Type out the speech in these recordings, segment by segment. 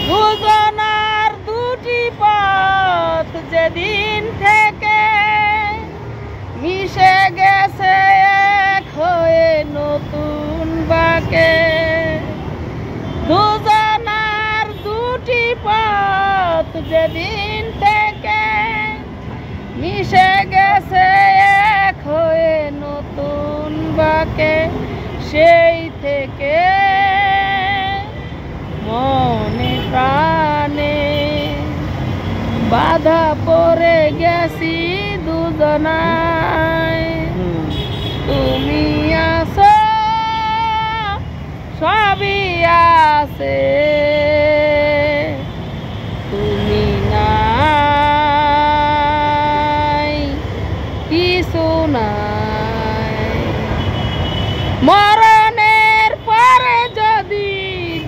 দুজনার দুটি পথ যেদিন থেকে মিশে গেছে এক হয়ে নতুন বাঁকে। দুজনার দুটি পথ যেদিন থেকে মিশে গেছে এক হয়ে নতুন বাঁকে, সেই থেকে মনে প্রাণে বাধা পড়ে গেছি দুজনায়। তুমি আছো সবই আছে, তুমি নাই কিছু নাই। মরণের পরে যদি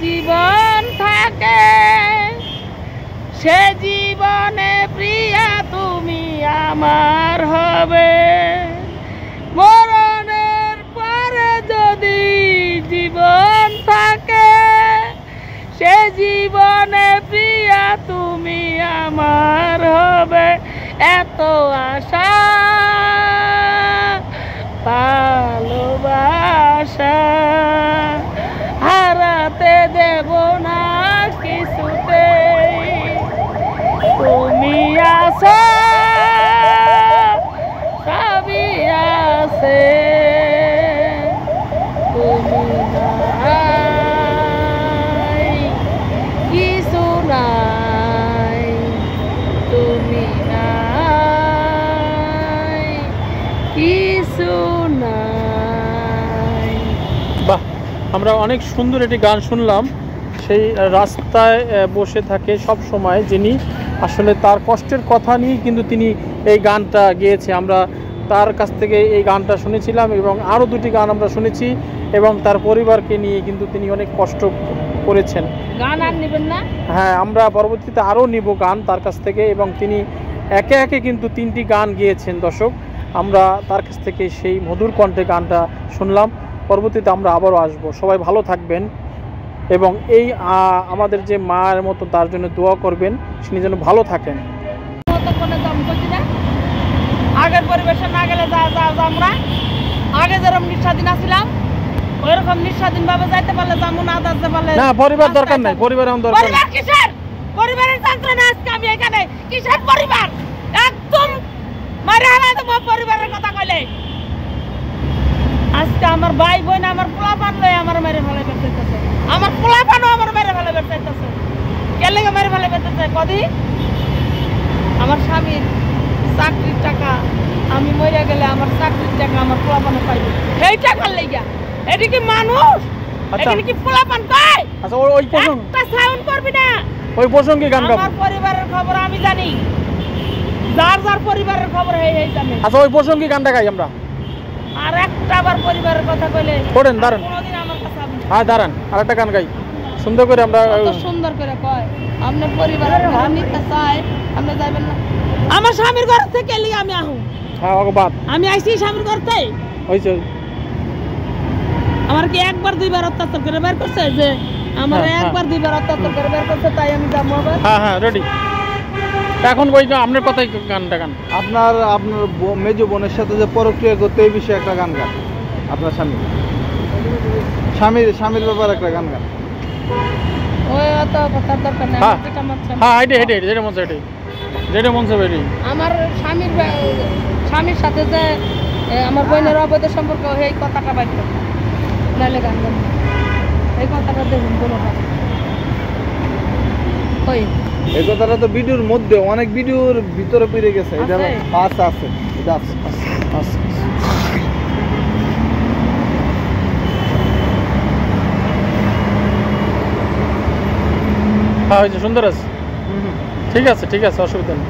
জীবন থাকে, সে জীবনে প্রিয়া তুমি আমার হবে। মরণের পরে যদি জীবন থাকে, সে জীবনে প্রিয়া তুমি আমার হবে। এত আশা ভালোবাসা হারাতে দেব না কিছুতেই। তুমি আছো সবই আছে, তুমি নাই কিছু নাই, তুমি নাই কিছু নাই। বাহ, আমরা অনেক সুন্দর একটি গান শুনলাম। সেই রাস্তায় বসে থাকে সব সময় যিনি, আসলে তার কষ্টের কথা নিয়ে কিন্তু তিনি এই গানটা গেয়েছে। আমরা তার কাছ থেকে এই গানটা শুনেছিলাম এবং আরও দুটি গান আমরা শুনেছি, এবং তার পরিবারকে নিয়ে কিন্তু তিনি অনেক কষ্ট করেছেন। গান আর নেবেন না? হ্যাঁ, আমরা পরবর্তীতে আরও নিব গান তার কাছ থেকে, এবং তিনি একে একে কিন্তু 3টি গান গেয়েছেন। দর্শক, আমরা তার কাছ থেকে সেই মধুর কণ্ঠে গানটা শুনলাম। পরবর্তীতে আমরা আবারও আসবো। সবাই ভালো থাকবেন এবং এই আমাদের যে মায়ের মতো তার জন্য দোয়া করবেন, তিনি যেন ভালো থাকেন। আগের পরিবেশে না গেলে আমরা আগে যেরকম নিঃস্বাধীন ছিলাম, ওইরকম নিঃস্বাধীন ভাবে যাইতে পারলে যাবো না, যাতে পারলে না। পরিবার দরকার নাই, পরিবার আমার দরকার নাই। কিসের পরিবারের যন্ত্রণা? আজকে আমি এখানে কিসের পরিবার? একদম মারা হারা দেবো পরিবারের কথা কইলে। আজকে আমার ভাই বোন আমার পোলাপান লয়ে আমার মেরে ফেলে বেঁচেছে, আমার পোলাপানও আমার মেরে ফেলে বেঁচেছে। কে লেগে মেরে ফেলে বেঁচেছে? কদি আমার স্বামীর চাকরির টাকা, আমি মরে গেলে আমার চাকরির টাকা আমার পোলাপানে পাইবে, সেই টাকার লেগা। এটা কি মানুষ? এটা কি পোলাপান কয়? আচ্ছা, ওই প্রসঙ্গে একটা সাউন্ড করবি না। ওই প্রসঙ্গে গান গাবো। আমার পরিবারের খবর আমি জানি, যার যার পরিবারের খবর এই জানে। আচ্ছা, ওই প্রসঙ্গে গানটা গাই আমরা। আর একটা আবার পরিবারের কথা কইলে করেন, দাঁড়ান। কোনোদিন আমার কাছে আপনি হ্যাঁ, দাঁড়ান, আর একটা গান গাই সুন্দর করে। আমরা কত সুন্দর করে কয় আপনার পরিবারের ঘর নিতে চাই, আপনি যাবেন না? আমার স্বামীর ঘর থেকে এলি আমি আহু। হ্যাঁ, বাদ। আমি আইছি স্বামীর ঘর থেকে। হইছে। আমার কি একবার দুইবার অত্যাচার করে বের করছে? যে আমার একবার দুইবার অত্যাচার করে বের করছে, তাই আমি যাবো আবার? হ্যাঁ হ্যাঁ, রেডি। এখন ওই আপনার কথাই গানটা গান। আপনার মেজো বোনের সাথে যে পরক্রিয়া করতে, এই বিষয়ে একটা গান গান। আপনার স্বামীর ব্যাপারে একটা গান গান। ওই অত কথার দরকার নেই। হ্যাঁ হ্যাঁ, হেঁটে যেটা মন চাই, যেটা মন চাই। আমার স্বামীর সাথে যে আমার বোনের অবৈধ সম্পর্ক, এই কথাটা বাইর করো, নাহলে গান গান এই কথাটা দেখুন কোনো হয়। ওই এই কথাটা তো ভিডিওর মধ্যে, অনেক ভিডিওর ভিতরে পেরে গেছে। এটা আছে, এটা আছে। হ্যাঁ, হয়েছে, সুন্দর আছে। ঠিক আছে, অসুবিধা নেই।